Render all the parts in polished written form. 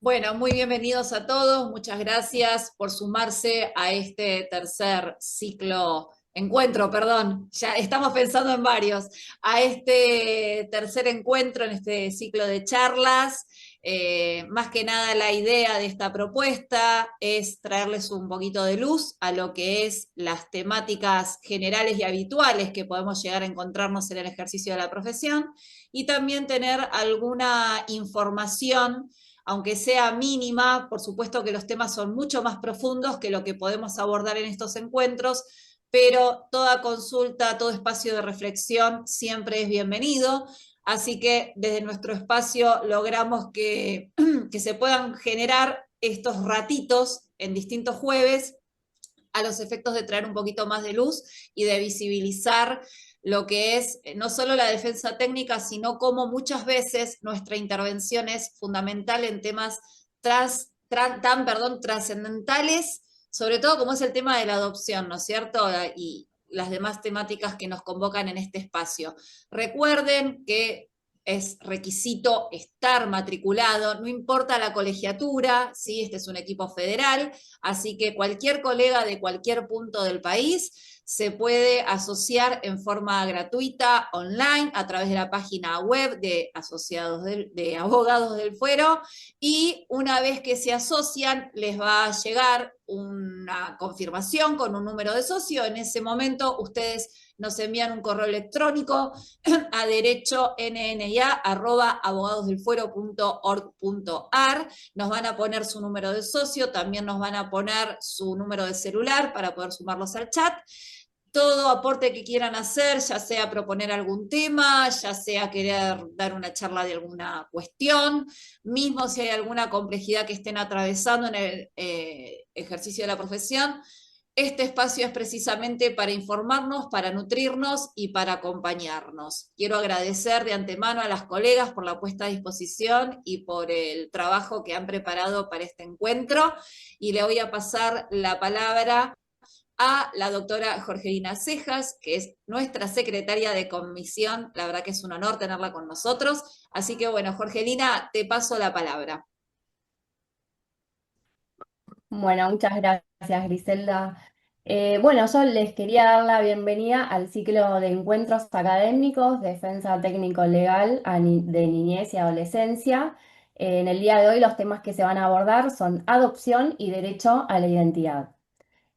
Bueno, muy bienvenidos a todos. Muchas gracias por sumarse a este tercer encuentro, perdón. Ya estamos pensando en varios, a este tercer encuentro en este ciclo de charlas. Más que nada la idea de esta propuesta es traerles un poquito de luz a lo que es las temáticas generales y habituales que podemos llegar a encontrarnos en el ejercicio de la profesión y también tener alguna información aunque sea mínima. Por supuesto que los temas son mucho más profundos que lo que podemos abordar en estos encuentros, pero toda consulta, todo espacio de reflexión siempre es bienvenido. Así que desde nuestro espacio logramos que se puedan generar estos ratitos en distintos jueves a los efectos de traer un poquito más de luz y de visibilizar lo que es no solo la defensa técnica, sino cómo muchas veces nuestra intervención es fundamental en temas trascendentales, sobre todo como es el tema de la adopción, ¿no es cierto? Y las demás temáticas que nos convocan en este espacio. Recuerden que es requisito estar matriculado, no importa la colegiatura, ¿sí? Este es un equipo federal, así que cualquier colega de cualquier punto del país se puede asociar en forma gratuita online a través de la página web de de Abogados del Fuero, y una vez que se asocian les va a llegar una confirmación con un número de socio. En ese momento ustedes nos envían un correo electrónico a derechonna@abogadosdelfuero.org.ar. Nos van a poner su número de socio, también nos van a poner su número de celular para poder sumarlos al chat. Todo aporte que quieran hacer, ya sea proponer algún tema, ya sea querer dar una charla de alguna cuestión, mismo si hay alguna complejidad que estén atravesando en el ejercicio de la profesión, este espacio es precisamente para informarnos, para nutrirnos y para acompañarnos. Quiero agradecer de antemano a las colegas por la puesta a disposición y por el trabajo que han preparado para este encuentro, y le voy a pasar la palabra a la doctora Jorgelina Cejas, que es nuestra secretaria de comisión. La verdad que es un honor tenerla con nosotros. Así que bueno, Jorgelina, te paso la palabra. Bueno, muchas gracias, Griselda. Bueno, yo les quería dar la bienvenida al ciclo de encuentros académicos, Defensa Técnico-Legal de Niñez y Adolescencia. En el día de hoy los temas que se van a abordar son adopción y derecho a la identidad.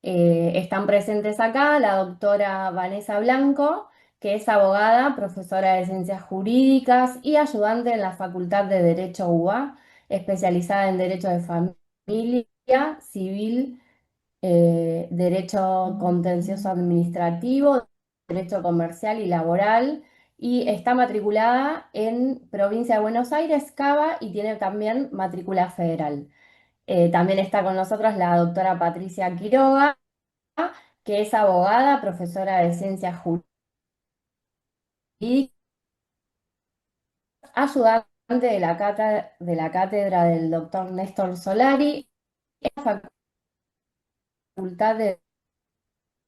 Están presentes acá la doctora Vanessa Blanco, que es abogada, profesora de Ciencias Jurídicas y ayudante en la Facultad de Derecho UBA, especializada en Derecho de Familia, Civil, Derecho Contencioso Administrativo, Derecho Comercial y Laboral, y está matriculada en Provincia de Buenos Aires, Cava, y tiene también matrícula federal. También está con nosotros la doctora Patricia Quiroga, que es abogada, profesora de Ciencias Jurídicas, ayudante de la cátedra del doctor Néstor Solari, en la Facultad de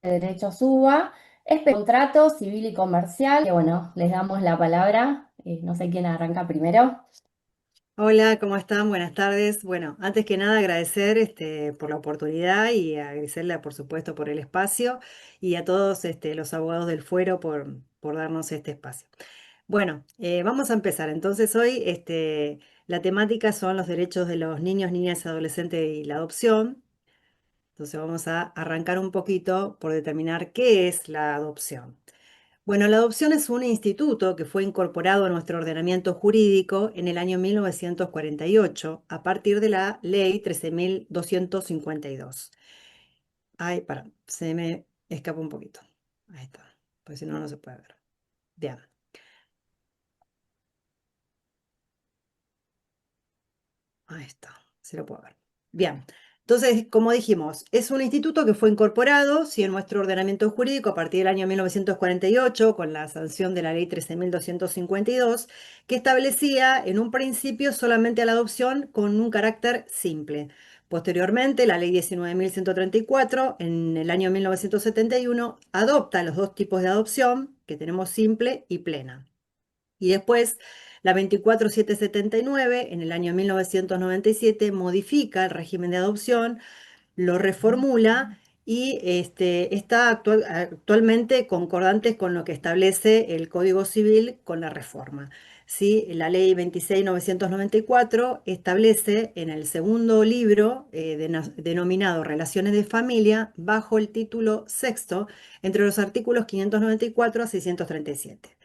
Derecho SUBA, es contrato civil y comercial, que bueno, les damos la palabra, no sé quién arranca primero. Hola, ¿cómo están? Buenas tardes. Bueno, antes que nada agradecer por la oportunidad y a Griselda, por supuesto, por el espacio y a todos los abogados del Fuero por darnos este espacio. Bueno, vamos a empezar. Entonces hoy la temática son los derechos de los niños, niñas, adolescentes y la adopción. Entonces vamos a arrancar un poquito por determinar qué es la adopción. Bueno, la adopción es un instituto que fue incorporado a nuestro ordenamiento jurídico en el año 1948 a partir de la Ley 13.252. Ay, se me escapó un poquito. Ahí está, pues si no, no se puede ver. Bien, ahí está, se lo puedo ver. Bien, entonces, como dijimos, es un instituto que fue incorporado, sí, en nuestro ordenamiento jurídico a partir del año 1948 con la sanción de la Ley 13.252, que establecía en un principio solamente a la adopción con un carácter simple. Posteriormente, la Ley 19.134, en el año 1971, adopta los dos tipos de adopción que tenemos, simple y plena. Y después, La 24779, en el año 1997, modifica el régimen de adopción, lo reformula y está actualmente concordante con lo que establece el Código Civil con la reforma. ¿Sí? La ley 26.994 establece en el segundo libro, denominado Relaciones de Familia, bajo el título sexto, entre los artículos 594 a 637.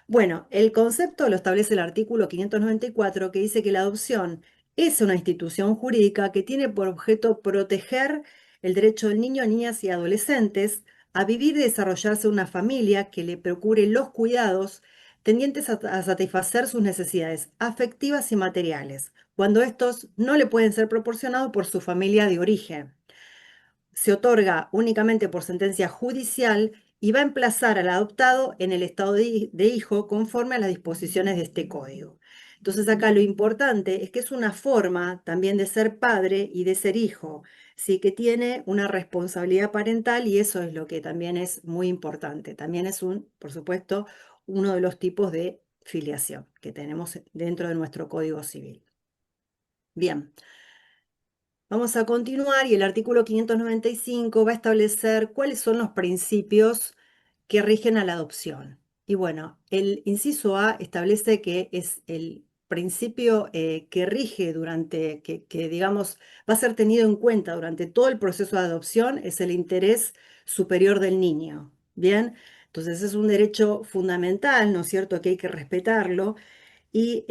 Bueno, el concepto lo establece el artículo 594, que dice que la adopción es una institución jurídica que tiene por objeto proteger el derecho del niño, niñas y adolescentes a vivir y desarrollarse una familia que le procure los cuidados tendientes a satisfacer sus necesidades afectivas y materiales, cuando estos no le pueden ser proporcionados por su familia de origen. Se otorga únicamente por sentencia judicial y va a emplazar al adoptado en el estado de hijo conforme a las disposiciones de este código. Entonces acá lo importante es que es una forma también de ser padre y de ser hijo, sí que tiene una responsabilidad parental y eso es lo que también es muy importante. También es por supuesto, uno de los tipos de filiación que tenemos dentro de nuestro Código Civil. Bien. Vamos a continuar y el artículo 595 va a establecer cuáles son los principios que rigen a la adopción. Y bueno, el inciso A establece que es el principio que rige digamos, va a ser tenido en cuenta durante todo el proceso de adopción, es el interés superior del niño. Bien, entonces es un derecho fundamental, ¿no es cierto?, que hay que respetarlo. Y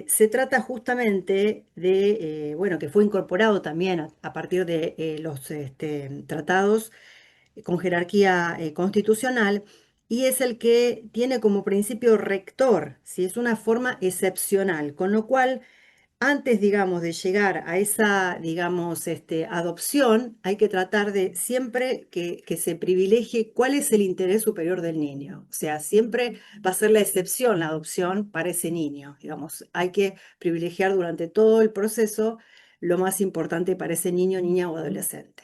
se trata justamente de, bueno, que fue incorporado también a partir de los tratados con jerarquía constitucional, y es el que tiene como principio rector, si es una forma excepcional, con lo cual antes, digamos, de llegar a esa, digamos, adopción, hay que tratar de siempre que se privilegie cuál es el interés superior del niño. O sea, siempre va a ser la excepción la adopción para ese niño. Digamos, hay que privilegiar durante todo el proceso lo más importante para ese niño, niña o adolescente.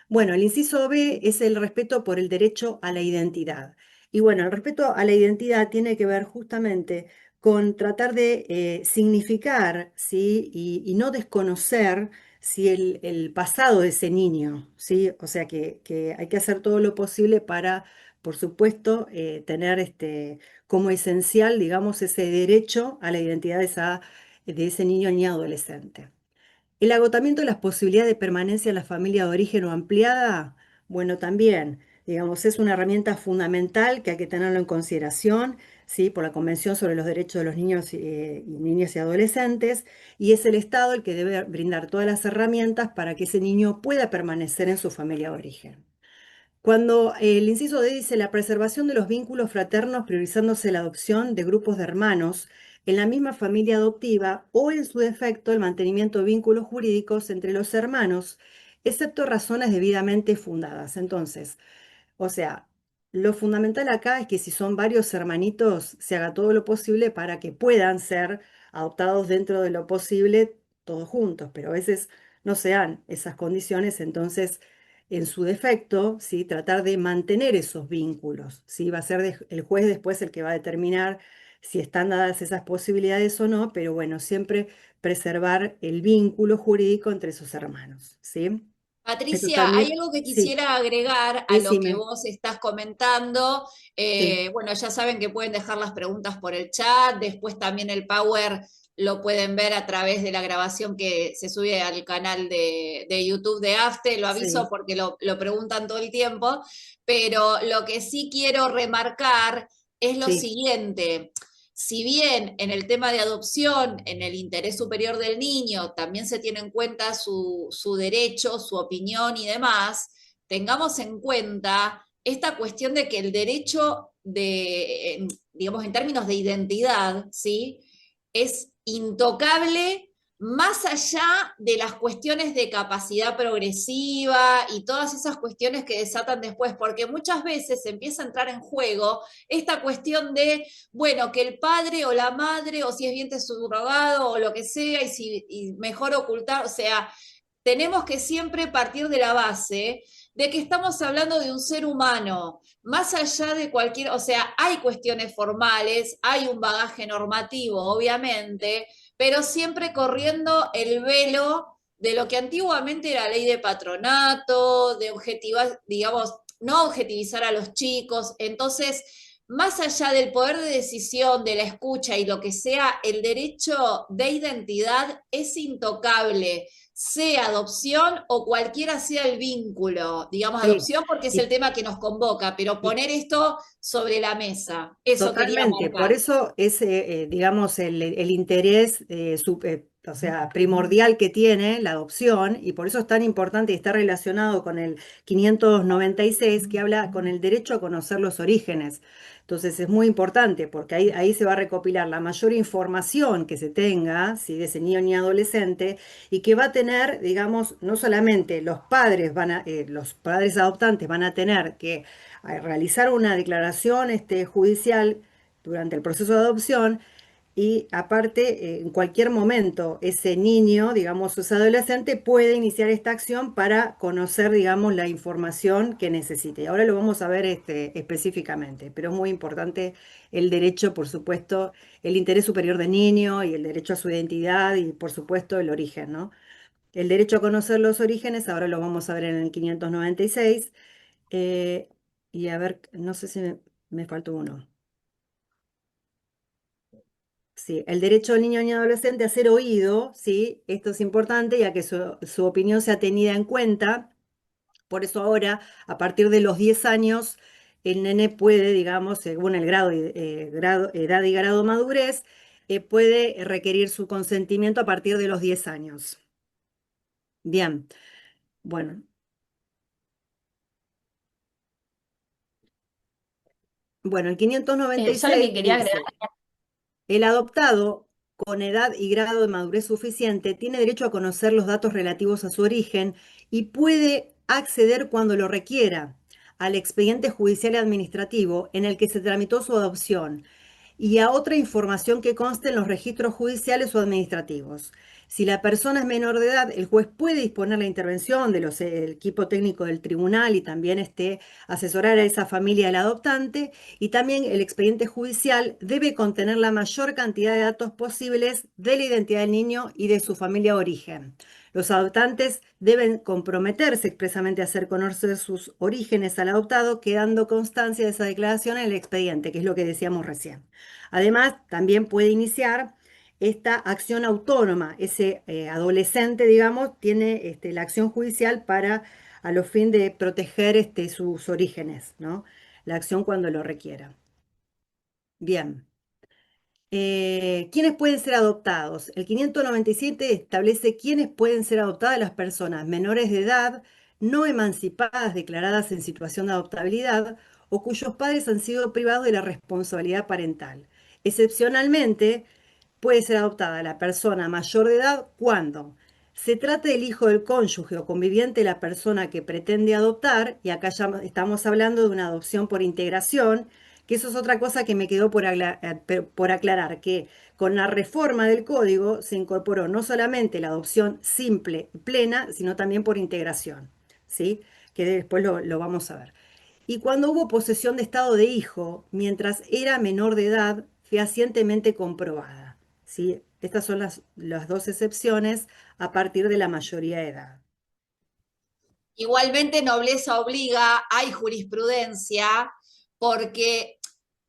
Bueno, el inciso B es el respeto por el derecho a la identidad. Y bueno, el respeto a la identidad tiene que ver justamente con tratar de significar, ¿sí? Y no desconocer, ¿sí? El pasado de ese niño, ¿sí? O sea que hay que hacer todo lo posible para, por supuesto, tener como esencial, digamos, ese derecho a la identidad de ese niño ni adolescente. El agotamiento de las posibilidades de permanencia en la familia de origen o ampliada, bueno, también, digamos, es una herramienta fundamental que hay que tenerlo en consideración, ¿sí? Por la Convención sobre los Derechos de los Niños y Niñas y Adolescentes, y es el Estado el que debe brindar todas las herramientas para que ese niño pueda permanecer en su familia de origen. Cuando el inciso D dice la preservación de los vínculos fraternos priorizándose la adopción de grupos de hermanos en la misma familia adoptiva o en su defecto el mantenimiento de vínculos jurídicos entre los hermanos, excepto razones debidamente fundadas. Entonces, o sea, lo fundamental acá es que si son varios hermanitos, se haga todo lo posible para que puedan ser adoptados dentro de lo posible todos juntos, pero a veces no se dan esas condiciones, entonces, en su defecto, ¿sí? Tratar de mantener esos vínculos, ¿sí? Va a ser el juez después el que va a determinar si están dadas esas posibilidades o no, pero bueno, siempre preservar el vínculo jurídico entre sus hermanos, ¿sí? Eso Patricia, hay también, algo que sí, quisiera agregar a lo que decime. vos estás comentando. Sí, Bueno, ya saben que pueden dejar las preguntas por el chat, después también el Power lo pueden ver a través de la grabación que se sube al canal de YouTube de AFTE, lo aviso sí, porque lo preguntan todo el tiempo, pero lo que sí quiero remarcar es lo sí, siguiente. Si bien en el tema de adopción, en el interés superior del niño, también se tiene en cuenta su derecho, su opinión y demás, tengamos en cuenta esta cuestión de que el derecho de, digamos, en términos de identidad, ¿sí? Es intocable más allá de las cuestiones de capacidad progresiva y todas esas cuestiones que desatan después, porque muchas veces se empieza a entrar en juego esta cuestión de, bueno, que el padre o la madre, o si es vientre subrogado o lo que sea, y mejor ocultar, o sea, tenemos que siempre partir de la base de que estamos hablando de un ser humano, más allá de cualquier, o sea, hay cuestiones formales, hay un bagaje normativo, obviamente, pero siempre corriendo el velo de lo que antiguamente era ley de patronato, de objetivar, digamos, no objetivizar a los chicos. Entonces, más allá del poder de decisión, de la escucha y lo que sea, el derecho de identidad es intocable, sea adopción o cualquiera sea el vínculo. Digamos, Sí, adopción porque es el y, tema que nos convoca, pero y poner esto sobre la mesa, eso quería totalmente, por marcar. eso es, digamos, el interés o sea, primordial que tiene la adopción, y por eso es tan importante y está relacionado con el 596 que habla con el derecho a conocer los orígenes. Entonces es muy importante porque ahí se va a recopilar la mayor información que se tenga, ¿sí? De ese niño ni adolescente, y que va a tener, digamos, no solamente los padres adoptantes van a tener que a realizar una declaración judicial durante el proceso de adopción, y aparte, en cualquier momento, ese niño, digamos, ese adolescente puede iniciar esta acción para conocer, digamos, la información que necesite. Ahora lo vamos a ver específicamente, pero es muy importante el derecho, por supuesto, el interés superior del niño y el derecho a su identidad y, por supuesto, el origen, ¿no? El derecho a conocer los orígenes, ahora lo vamos a ver en el 596. eh, y a ver, no sé si me faltó uno. Sí, el derecho del niño y adolescente a ser oído, sí, esto es importante ya que su opinión sea tenida en cuenta. Por eso ahora, a partir de los 10 años, el nene puede, digamos, según el edad y grado de madurez, puede requerir su consentimiento a partir de los 10 años. Bien, bueno, bueno, el Yo lo 596 que quería agregar. dice: el adoptado, con edad y grado de madurez suficiente, tiene derecho a conocer los datos relativos a su origen y puede acceder cuando lo requiera al expediente judicial y administrativo en el que se tramitó su adopción y a otra información que conste en los registros judiciales o administrativos. Si la persona es menor de edad, el juez puede disponer la intervención del equipo técnico del tribunal y también asesorar a esa familia del adoptante, y también el expediente judicial debe contener la mayor cantidad de datos posibles de la identidad del niño y de su familia de origen. Los adoptantes deben comprometerse expresamente a hacer conocer sus orígenes al adoptado, quedando constancia de esa declaración en el expediente, que es lo que decíamos recién. Además, también puede iniciar esta acción autónoma. Ese adolescente, digamos, tiene la acción judicial para, a los fines de proteger sus orígenes, ¿no? La acción cuando lo requiera. Bien. ¿Quiénes pueden ser adoptados? El 597 establece quiénes pueden ser adoptadas: las personas menores de edad, no emancipadas declaradas en situación de adoptabilidad o cuyos padres han sido privados de la responsabilidad parental. Excepcionalmente, puede ser adoptada la persona mayor de edad cuando se trate del hijo del cónyuge o conviviente de la persona que pretende adoptar, y acá ya estamos hablando de una adopción por integración, que eso es otra cosa que me quedó por aclarar, que con la reforma del código se incorporó no solamente la adopción simple y plena, sino también por integración, ¿sí? Que después lo vamos a ver. Y cuando hubo posesión de estado de hijo, mientras era menor de edad, fehacientemente comprobada, ¿sí? Estas son las dos excepciones a partir de la mayoría de edad. Igualmente, nobleza obliga, hay jurisprudencia, porque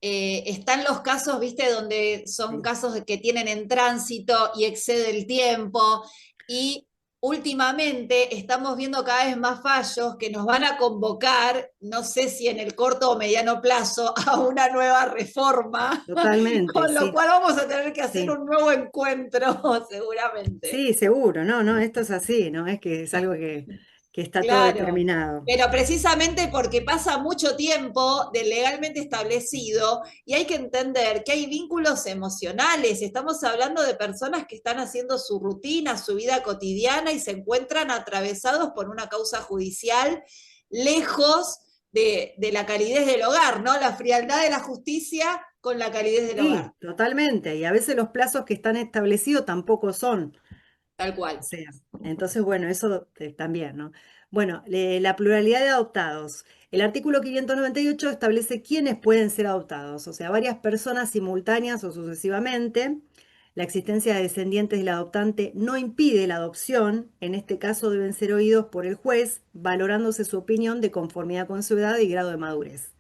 están los casos, viste, donde son Sí. casos que tienen en tránsito y excede el tiempo, y últimamente estamos viendo cada vez más fallos que nos van a convocar, no sé si en el corto o mediano plazo, a una nueva reforma, Totalmente, con lo sí, cual vamos a tener que hacer sí. un nuevo encuentro, seguramente. Sí, seguro, no, no, esto es así, no es que es algo que está todo Claro, determinado. pero precisamente porque pasa mucho tiempo del legalmente establecido y hay que entender que hay vínculos emocionales. Estamos hablando de personas que están haciendo su rutina, su vida cotidiana y se encuentran atravesados por una causa judicial lejos de la calidez del hogar, ¿no? La frialdad de la justicia con la calidez del Sí, hogar, totalmente. Y a veces los plazos que están establecidos tampoco son. tal O cual. sea, entonces, bueno, eso también, ¿no? Bueno, la pluralidad de adoptados. El artículo 598 establece quiénes pueden ser adoptados, o sea, varias personas simultáneas o sucesivamente. La existencia de descendientes del adoptante no impide la adopción. En este caso deben ser oídos por el juez, valorándose su opinión de conformidad con su edad y grado de madurez.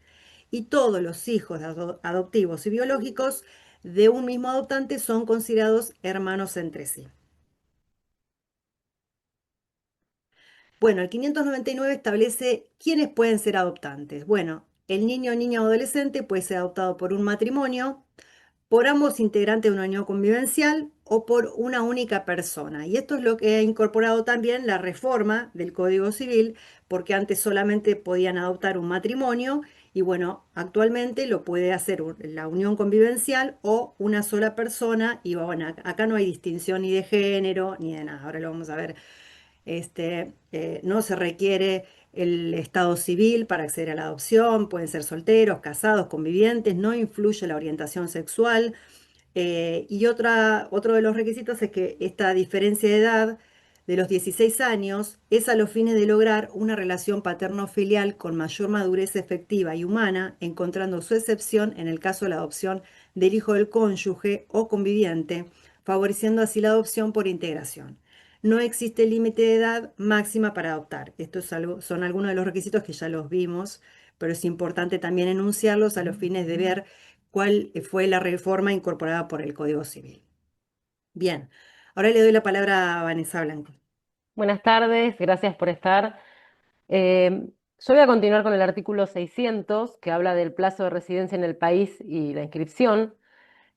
Y todos los hijos adoptivos y biológicos de un mismo adoptante son considerados hermanos entre sí. Bueno, el 599 establece quiénes pueden ser adoptantes. Bueno, el niño o niña o adolescente puede ser adoptado por un matrimonio, por ambos integrantes de una unión convivencial o por una única persona. Y esto es lo que ha incorporado también la reforma del Código Civil, porque antes solamente podían adoptar un matrimonio y bueno, actualmente lo puede hacer la unión convivencial o una sola persona y bueno, acá no hay distinción ni de género ni de nada. Ahora lo vamos a ver. No se requiere el estado civil para acceder a la adopción, pueden ser solteros, casados, convivientes, no influye la orientación sexual. Y otro de los requisitos es que esta diferencia de edad de los 16 años es a los fines de lograr una relación paterno-filial con mayor madurez efectiva y humana, encontrando su excepción en el caso de la adopción del hijo del cónyuge o conviviente, favoreciendo así la adopción por integración. No existe límite de edad máxima para adoptar. Son algunos de los requisitos que ya los vimos, pero es importante también enunciarlos a los fines de ver cuál fue la reforma incorporada por el Código Civil. Bien, ahora le doy la palabra a Vanessa Blanco. Buenas tardes, gracias por estar. Yo voy a continuar con el artículo 600, que habla del plazo de residencia en el país y la inscripción.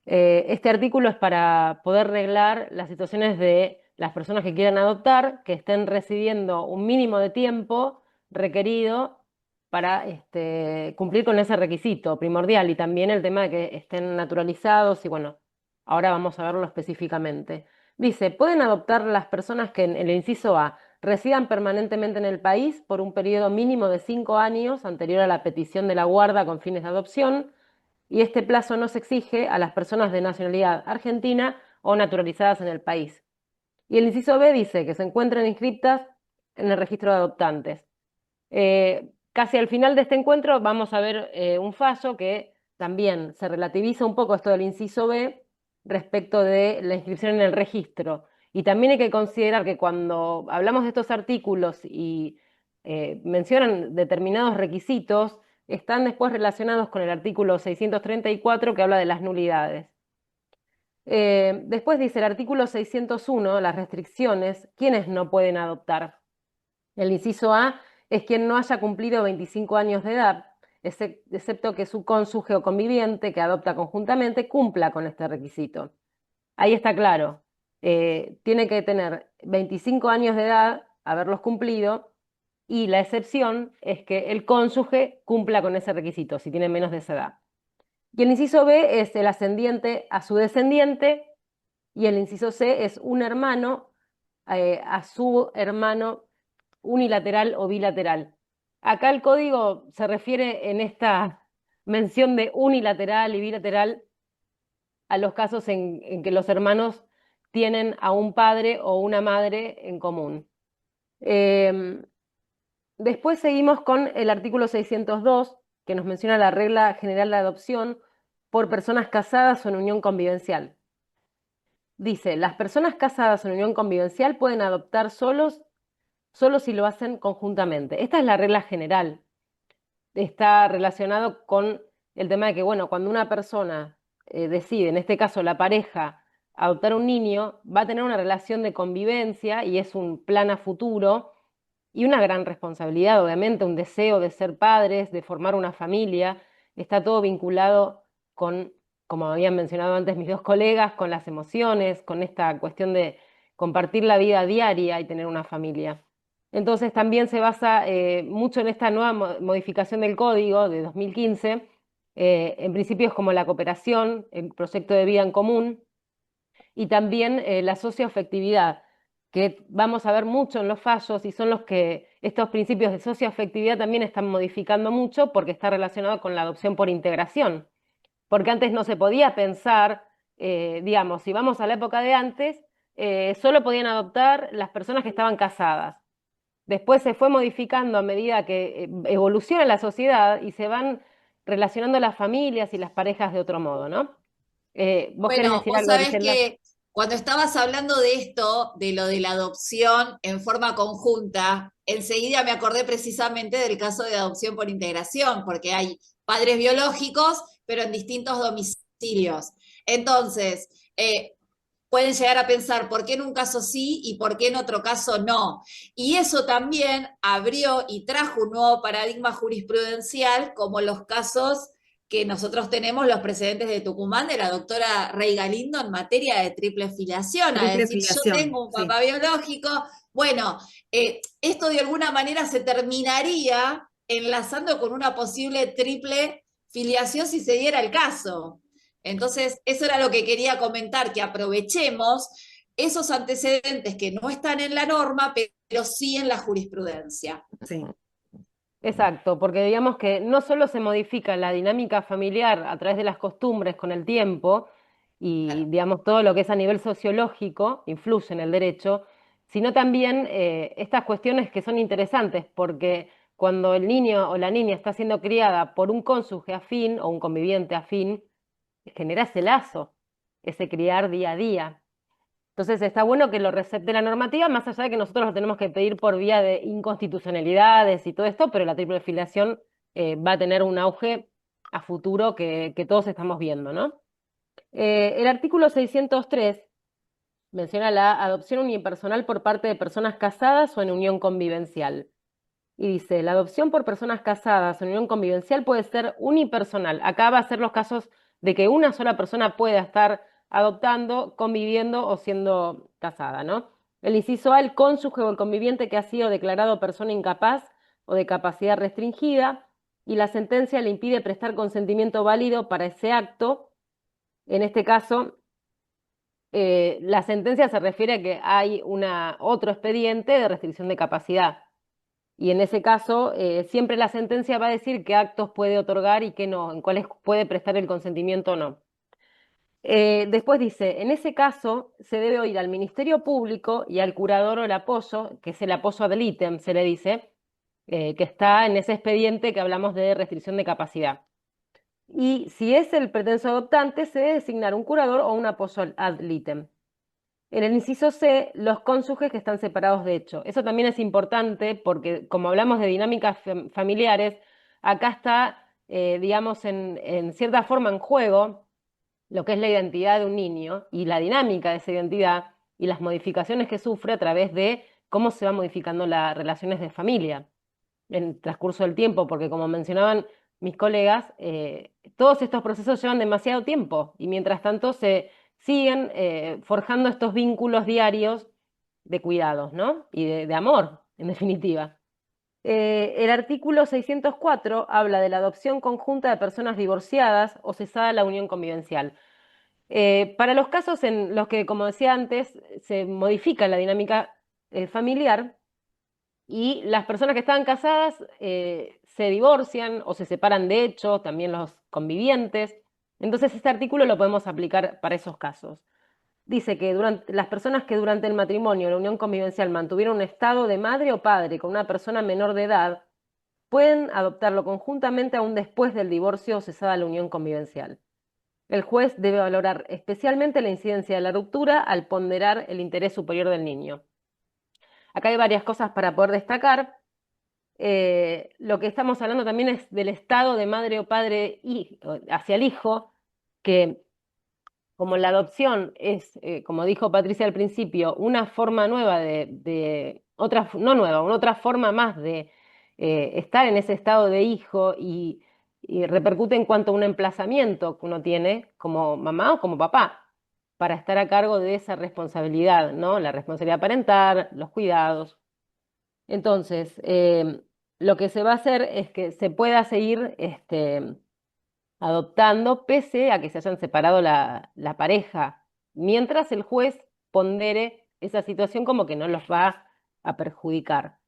Este artículo es para poder reglar las situaciones de las personas que quieran adoptar, que estén residiendo un mínimo de tiempo requerido para cumplir con ese requisito primordial y también el tema de que estén naturalizados y bueno, ahora vamos a verlo específicamente. Dice, pueden adoptar las personas que en el inciso A residan permanentemente en el país por un periodo mínimo de 5 años anterior a la petición de la guarda con fines de adopción, y este plazo no se exige a las personas de nacionalidad argentina o naturalizadas en el país. Y el inciso B dice que se encuentren inscriptas en el registro de adoptantes. Casi al final de este encuentro vamos a ver un fallo que también se relativiza un poco esto del inciso B respecto de la inscripción en el registro. Y también hay que considerar que cuando hablamos de estos artículos y mencionan determinados requisitos, están después relacionados con el artículo 634 que habla de las nulidades. Después dice el artículo 601, las restricciones, ¿quiénes no pueden adoptar? El inciso A es quien no haya cumplido 25 años de edad, excepto que su cónyuge o conviviente que adopta conjuntamente cumpla con este requisito. Ahí está claro, tiene que tener 25 años de edad, haberlos cumplido, y la excepción es que el cónyuge cumpla con ese requisito, si tiene menos de esa edad. Y el inciso B es el ascendiente a su descendiente, y el inciso C es un hermano a su hermano unilateral o bilateral. Acá el código se refiere en esta mención de unilateral y bilateral a los casos en que los hermanos tienen a un padre o una madre en común. Después seguimos con el artículo 602, que nos menciona la regla general de adopción por personas casadas o en unión convivencial. Dice, las personas casadas en unión convivencial pueden adoptar solo si lo hacen conjuntamente. Esta es la regla general. Está relacionado con el tema de que, bueno, cuando una persona decide, en este caso la pareja, adoptar un niño, va a tener una relación de convivencia y es un plan a futuro y una gran responsabilidad, obviamente, un deseo de ser padres, de formar una familia. Está todo vinculado con, como habían mencionado antes mis dos colegas, con las emociones, con esta cuestión de compartir la vida diaria y tener una familia. Entonces también se basa mucho en esta nueva modificación del código de 2015, en principios como la cooperación, el proyecto de vida en común y también la socioafectividad, que vamos a ver mucho en los fallos y son los que estos principios de socioafectividad también están modificando mucho porque está relacionado con la adopción por integración. Porque antes no se podía pensar, digamos, si vamos a la época de antes, solo podían adoptar las personas que estaban casadas. después se fue modificando a medida que evoluciona la sociedad y se van relacionando las familias y las parejas de otro modo, ¿no? ¿Vos querés Bueno, decir vos algo, sabés Griselda? que cuando estabas hablando de esto, de lo de la adopción en forma conjunta, enseguida me acordé precisamente del caso de adopción por integración, porque hay padres biológicos, pero en distintos domicilios. Entonces, pueden llegar a pensar por qué en un caso sí y por qué en otro caso no. Y eso también abrió y trajo un nuevo paradigma jurisprudencial, como los casos que nosotros tenemos, los precedentes de Tucumán, de la doctora Rey Galindo en materia de triple filiación, a Triple decir, yo filiación, tengo un sí, papá biológico. Bueno, esto de alguna manera se terminaría enlazando con una posible triple filiación si se diera el caso. Entonces, eso era lo que quería comentar, que aprovechemos esos antecedentes que no están en la norma, pero sí en la jurisprudencia. sí, Exacto, porque digamos que no solo se modifica la dinámica familiar a través de las costumbres con el tiempo y Claro. digamos todo lo que es a nivel sociológico influye en el derecho, sino también estas cuestiones que son interesantes, porque cuando el niño o la niña está siendo criada por un cónyuge afín o un conviviente afín, genera ese lazo, ese criar día a día. Entonces está bueno que lo recepte la normativa, más allá de que nosotros lo tenemos que pedir por vía de inconstitucionalidades y todo esto, pero la triple filiación va a tener un auge a futuro que todos estamos viendo, ¿no? El artículo 603 menciona la adopción unipersonal por parte de personas casadas o en unión convivencial. Y dice, la adopción por personas casadas en unión convivencial puede ser unipersonal. Acá va a ser los casos de que una sola persona pueda estar adoptando, conviviendo o siendo casada, ¿no? El inciso A, el cónyuge o el conviviente que ha sido declarado persona incapaz o de capacidad restringida y la sentencia le impide prestar consentimiento válido para ese acto. En este caso, la sentencia se refiere a que hay otro expediente de restricción de capacidad. Y en ese caso, siempre la sentencia va a decir qué actos puede otorgar y qué no, en cuáles puede prestar el consentimiento o no. Después dice, en ese caso se debe oír al Ministerio Público y al curador o el apoyo, que es el apoyo ad litem, se le dice, que está en ese expediente que hablamos de restricción de capacidad. Y si es el pretenso adoptante, se debe designar un curador o un apoyo ad litem. En el inciso C, los cónyuges que están separados de hecho. Eso también es importante porque como hablamos de dinámicas familiares, acá está, digamos, en cierta forma en juego lo que es la identidad de un niño y la dinámica de esa identidad y las modificaciones que sufre a través de cómo se van modificando las relaciones de familia en el transcurso del tiempo, porque como mencionaban mis colegas, todos estos procesos llevan demasiado tiempo y mientras tanto se siguen forjando estos vínculos diarios de cuidados, ¿no? Y de amor, en definitiva. El artículo 604 habla de la adopción conjunta de personas divorciadas o cesada la unión convivencial. Para los casos en los que, como decía antes, se modifica la dinámica familiar, y las personas que estaban casadas se divorcian o se separan de hecho, también los convivientes. Entonces este artículo lo podemos aplicar para esos casos. Dice que las personas que durante el matrimonio o la unión convivencial mantuvieron un estado de madre o padre con una persona menor de edad, pueden adoptarlo conjuntamente aún después del divorcio o cesada la unión convivencial. El juez debe valorar especialmente la incidencia de la ruptura al ponderar el interés superior del niño. Acá hay varias cosas para poder destacar. Lo que estamos hablando también es del estado de madre o padre hacia el hijo, que como la adopción es, como dijo Patricia al principio, una forma nueva otra, no nueva, una otra forma más de estar en ese estado de hijo y repercute en cuanto a un emplazamiento que uno tiene como mamá o como papá para estar a cargo de esa responsabilidad, ¿no? La responsabilidad parental, los cuidados. Entonces, lo que se va a hacer es que se pueda seguir adoptando pese a que se hayan separado la pareja, mientras el juez pondere esa situación como que no los va a perjudicar.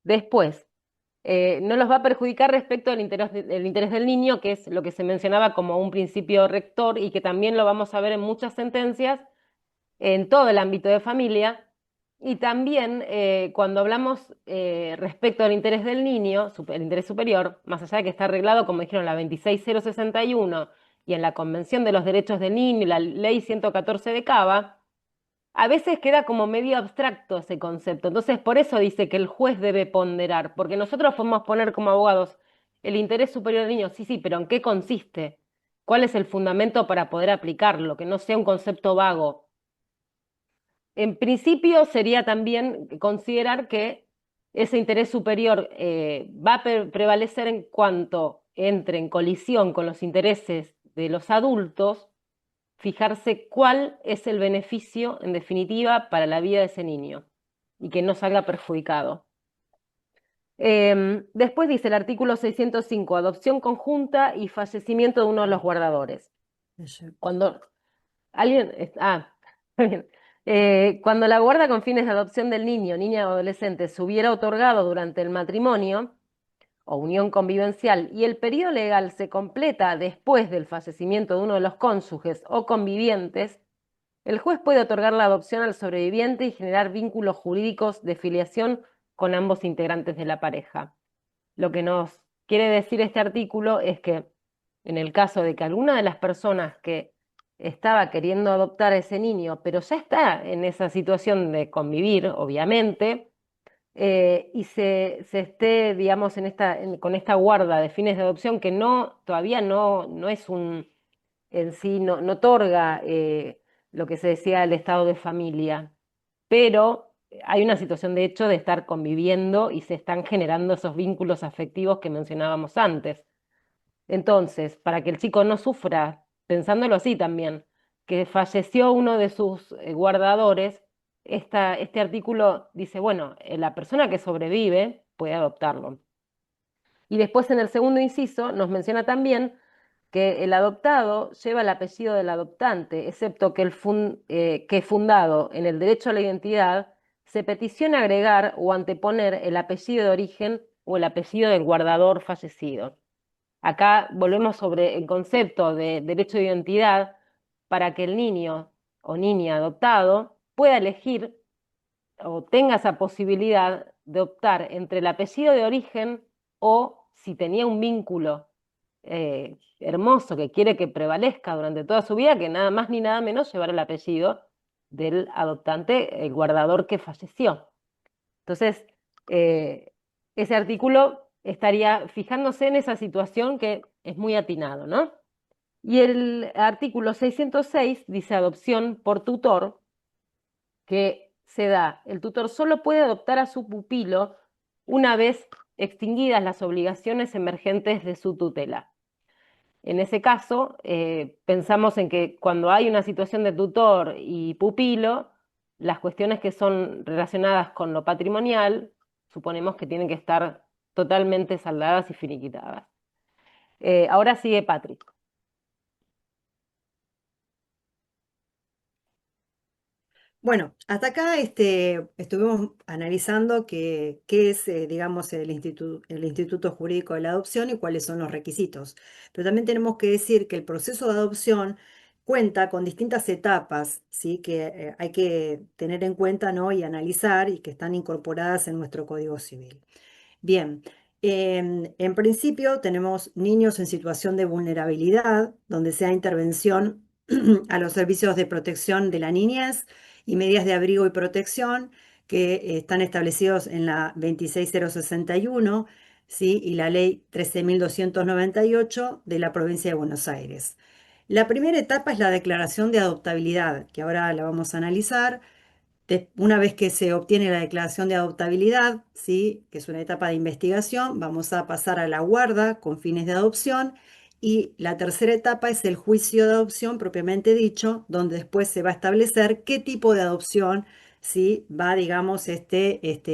Después, no los va a perjudicar respecto del interés del niño, que es lo que se mencionaba como un principio rector y que también lo vamos a ver en muchas sentencias en todo el ámbito de familia, Y también cuando hablamos respecto al interés del niño, el interés superior, más allá de que está arreglado, como dijeron, la 26061 y en la Convención de los Derechos del Niño y la Ley 114 de Cava, a veces queda como medio abstracto ese concepto. Entonces, por eso dice que el juez debe ponderar, porque nosotros podemos poner como abogados el interés superior del niño, sí, sí, pero ¿en qué consiste? ¿Cuál es el fundamento para poder aplicarlo? Que no sea un concepto vago. En principio sería también considerar que ese interés superior va a prevalecer en cuanto entre en colisión con los intereses de los adultos, fijarse cuál es el beneficio, en definitiva, para la vida de ese niño y que no salga perjudicado. Después dice el artículo 605, adopción conjunta y fallecimiento de uno de los guardadores. Cuando alguien, bien. Cuando la guarda con fines de adopción del niño, niña o adolescente se hubiera otorgado durante el matrimonio o unión convivencial y el periodo legal se completa después del fallecimiento de uno de los cónyuges o convivientes, el juez puede otorgar la adopción al sobreviviente y generar vínculos jurídicos de filiación con ambos integrantes de la pareja. Lo que nos quiere decir este artículo es que en el caso de que alguna de las personas que estaba queriendo adoptar a ese niño, pero ya está en esa situación de convivir, obviamente, y se esté, digamos, con esta guarda de fines de adopción que todavía no es en sí, no otorga lo que se decía el estado de familia, pero hay una situación de hecho de estar conviviendo y se están generando esos vínculos afectivos que mencionábamos antes. Entonces, para que el chico no sufra, pensándolo así también, que falleció uno de sus guardadores, este artículo dice, bueno, la persona que sobrevive puede adoptarlo. Y después en el segundo inciso nos menciona también que el adoptado lleva el apellido del adoptante, excepto que fundado en el derecho a la identidad, se peticiona agregar o anteponer el apellido de origen o el apellido del guardador fallecido. Acá volvemos sobre el concepto de derecho de identidad para que el niño o niña adoptado pueda elegir o tenga esa posibilidad de optar entre el apellido de origen o si tenía un vínculo hermoso que quiere que prevalezca durante toda su vida, que nada más ni nada menos llevar el apellido del adoptante, el guardador que falleció. Entonces, ese artículo estaría fijándose en esa situación que es muy atinado, ¿no? Y el artículo 606 dice adopción por tutor, que se da, el tutor solo puede adoptar a su pupilo una vez extinguidas las obligaciones emergentes de su tutela. En ese caso, pensamos en que cuando hay una situación de tutor y pupilo, las cuestiones que son relacionadas con lo patrimonial, suponemos que tienen que estar totalmente saldadas y finiquitadas. Ahora sigue Patrick. Bueno, hasta acá estuvimos analizando qué es, digamos, el Instituto Jurídico de la Adopción y cuáles son los requisitos. Pero también tenemos que decir que el proceso de adopción cuenta con distintas etapas, ¿sí? Que hay que tener en cuenta, ¿no? Y analizar y que están incorporadas en nuestro Código Civil. Bien, en principio tenemos niños en situación de vulnerabilidad, donde sea intervención a los servicios de protección de la niñez y medidas de abrigo y protección que están establecidos en la 26061, ¿sí? Y la ley 13.298 de la provincia de Buenos Aires. La primera etapa es la declaración de adoptabilidad, que ahora la vamos a analizar. Una vez que se obtiene la declaración de adoptabilidad, ¿sí? Que es una etapa de investigación, vamos a pasar a la guarda con fines de adopción y la tercera etapa es el juicio de adopción propiamente dicho, donde después se va a establecer qué tipo de adopción, ¿sí? Va, digamos,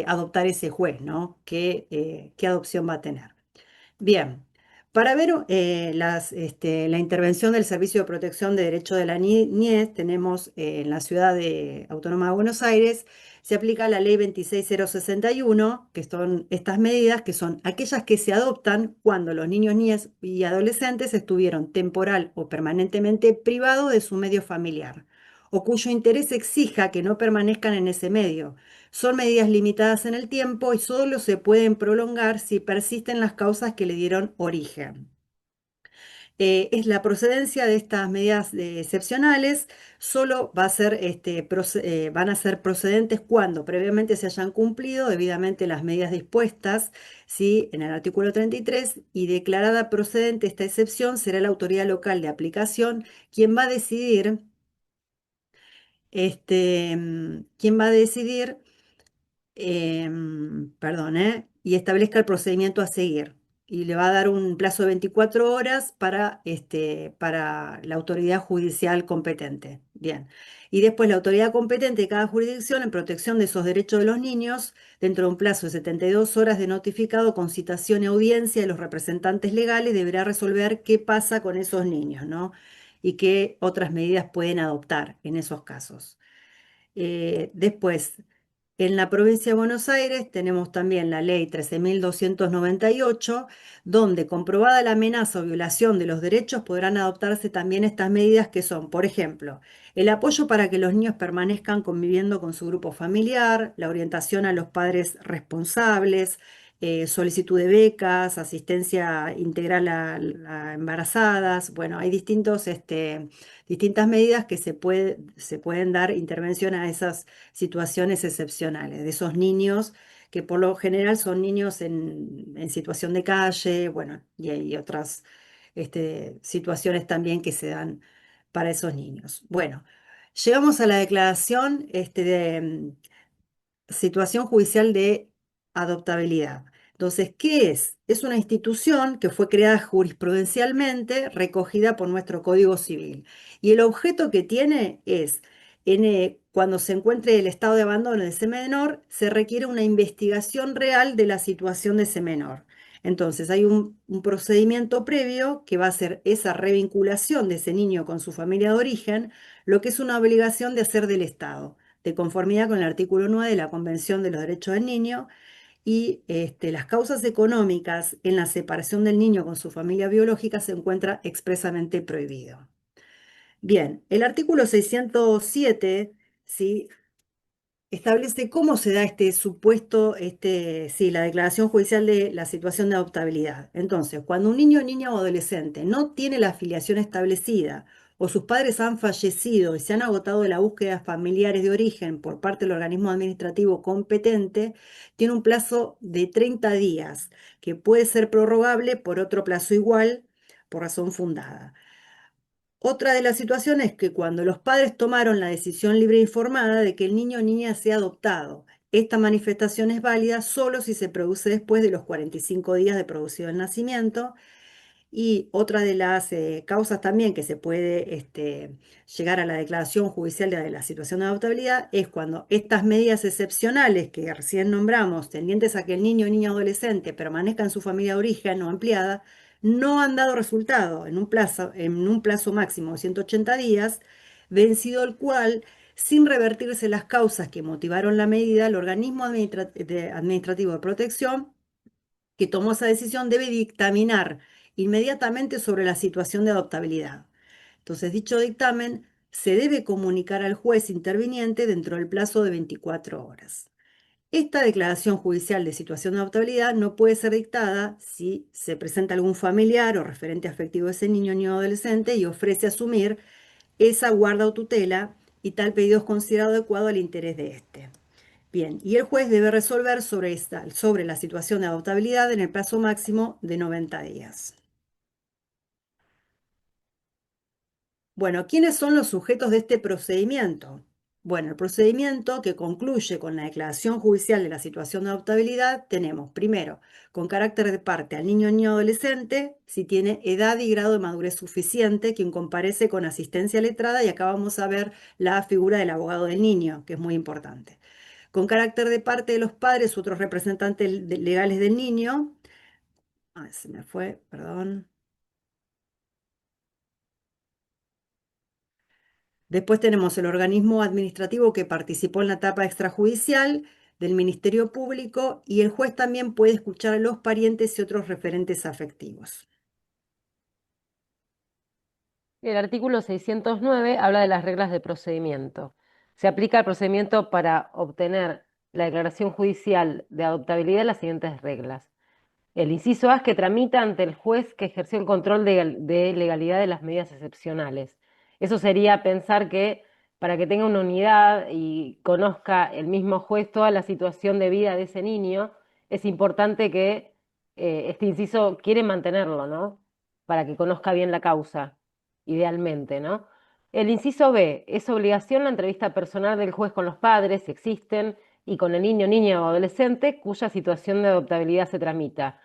adoptar ese juez, ¿no? ¿Qué adopción va a tener? Bien, para ver la intervención del Servicio de Protección de Derecho de la Niñez, tenemos en la ciudad autónoma de Buenos Aires, se aplica la ley 26061, que son estas medidas, que son aquellas que se adoptan cuando los niños, niñas y adolescentes estuvieron temporal o permanentemente privados de su medio familiar, o cuyo interés exija que no permanezcan en ese medio. Son medidas limitadas en el tiempo y solo se pueden prolongar si persisten las causas que le dieron origen. Es la procedencia de estas medidas excepcionales, solo va a ser, van a ser procedentes cuando previamente se hayan cumplido debidamente las medidas dispuestas, ¿sí? En el artículo 33, y declarada procedente esta excepción, será la autoridad local de aplicación quien va a decidir, quien va a decidir perdón, y establezca el procedimiento a seguir. Y le va a dar un plazo de 24 horas para la autoridad judicial competente. Bien. Y después la autoridad competente de cada jurisdicción en protección de esos derechos de los niños, dentro de un plazo de 72 horas de notificado con citación y audiencia de los representantes legales, deberá resolver qué pasa con esos niños, ¿no? Y qué otras medidas pueden adoptar en esos casos. Después, en la provincia de Buenos Aires tenemos también la ley 13.298, donde comprobada la amenaza o violación de los derechos podrán adoptarse también estas medidas que son, por ejemplo, el apoyo para que los niños permanezcan conviviendo con su grupo familiar, la orientación a los padres responsables, solicitud de becas, asistencia integral a embarazadas. Bueno, hay distintas medidas que se pueden dar intervención a esas situaciones excepcionales, de esos niños que por lo general son niños en situación de calle, bueno, y hay otras situaciones también que se dan para esos niños. Bueno, llegamos a la declaración de situación judicial de adoptabilidad. Entonces, ¿qué es? Es una institución que fue creada jurisprudencialmente, recogida por nuestro Código Civil. Y el objeto que tiene es, cuando se encuentre el estado de abandono de ese menor, se requiere una investigación real de la situación de ese menor. Entonces, hay un procedimiento previo que va a ser esa revinculación de ese niño con su familia de origen, lo que es una obligación de hacer del Estado de conformidad con el artículo 9 de la Convención de los Derechos del Niño, y las causas económicas en la separación del niño con su familia biológica se encuentra expresamente prohibido. Bien, el artículo 607, ¿sí? Establece cómo se da este supuesto, sí, la declaración judicial de la situación de adoptabilidad. Entonces, cuando un niño, niña o adolescente no tiene la afiliación establecida o sus padres han fallecido y se han agotado de la búsqueda de familiares de origen por parte del organismo administrativo competente, tiene un plazo de 30 días, que puede ser prorrogable por otro plazo igual, por razón fundada. Otra de las situaciones es que cuando los padres tomaron la decisión libre e informada de que el niño o niña sea adoptado, esta manifestación es válida solo si se produce después de los 45 días de producido el nacimiento. Y otra de las causas también que se puede llegar a la declaración judicial de la situación de adoptabilidad es cuando estas medidas excepcionales que recién nombramos, tendientes a que el niño o niña adolescente permanezca en su familia de origen o ampliada, no han dado resultado en un plazo máximo de 180 días, vencido el cual, sin revertirse las causas que motivaron la medida, el organismo administrativo de protección que tomó esa decisión debe dictaminar inmediatamente sobre la situación de adoptabilidad. Entonces, dicho dictamen se debe comunicar al juez interviniente dentro del plazo de 24 horas. Esta declaración judicial de situación de adoptabilidad no puede ser dictada si se presenta algún familiar o referente afectivo de ese niño o adolescente y ofrece asumir esa guarda o tutela, y tal pedido es considerado adecuado al interés de éste. Bien, y el juez debe resolver sobre la situación de adoptabilidad en el plazo máximo de 90 días. Bueno, ¿quiénes son los sujetos de este procedimiento? Bueno, el procedimiento que concluye con la declaración judicial de la situación de adoptabilidad, tenemos primero, con carácter de parte al niño o niña adolescente, si tiene edad y grado de madurez suficiente, quien comparece con asistencia letrada, y acá vamos a ver la figura del abogado del niño, que es muy importante. Con carácter de parte de los padres u otros representantes legales del niño. Se me fue, perdón. Después tenemos el organismo administrativo que participó en la etapa extrajudicial del Ministerio Público, y el juez también puede escuchar a los parientes y otros referentes afectivos. El artículo 609 habla de las reglas de procedimiento. Se aplica el procedimiento para obtener la declaración judicial de adoptabilidad las siguientes reglas. El inciso A es que tramita ante el juez que ejerció el control de legalidad de las medidas excepcionales. Eso sería pensar que para que tenga una unidad y conozca el mismo juez toda la situación de vida de ese niño, es importante que este inciso quiere mantenerlo, ¿no? Para que conozca bien la causa, idealmente, ¿no? El inciso B es obligación la entrevista personal del juez con los padres, si existen, y con el niño, niña o adolescente cuya situación de adoptabilidad se tramita.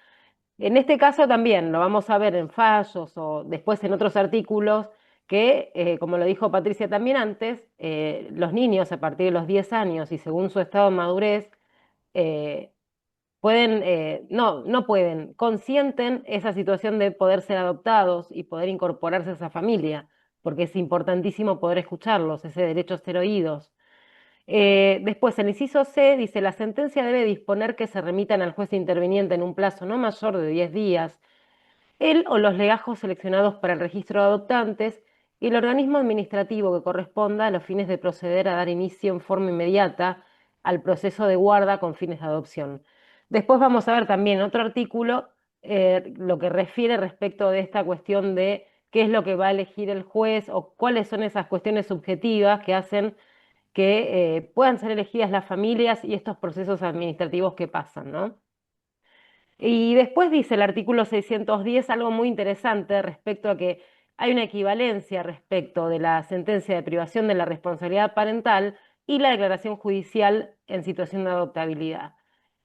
En este caso también lo vamos a ver en fallos o después en otros artículos que, como lo dijo Patricia también antes, los niños a partir de los 10 años y según su estado de madurez, eh, pueden, no pueden, consienten esa situación de poder ser adoptados y poder incorporarse a esa familia, porque es importantísimo poder escucharlos, ese derecho a ser oídos. Después, el inciso C dice, la sentencia debe disponer que se remitan al juez interviniente en un plazo no mayor de 10 días, él o los legajos seleccionados para el registro de adoptantes y el organismo administrativo que corresponda a los fines de proceder a dar inicio en forma inmediata al proceso de guarda con fines de adopción. Después vamos a ver también otro artículo, lo que refiere respecto de esta cuestión de qué es lo que va a elegir el juez o cuáles son esas cuestiones subjetivas que hacen que puedan ser elegidas las familias y estos procesos administrativos que pasan, ¿no? Y después dice el artículo 610 algo muy interesante respecto a que hay una equivalencia respecto de la sentencia de privación de la responsabilidad parental y la declaración judicial en situación de adoptabilidad.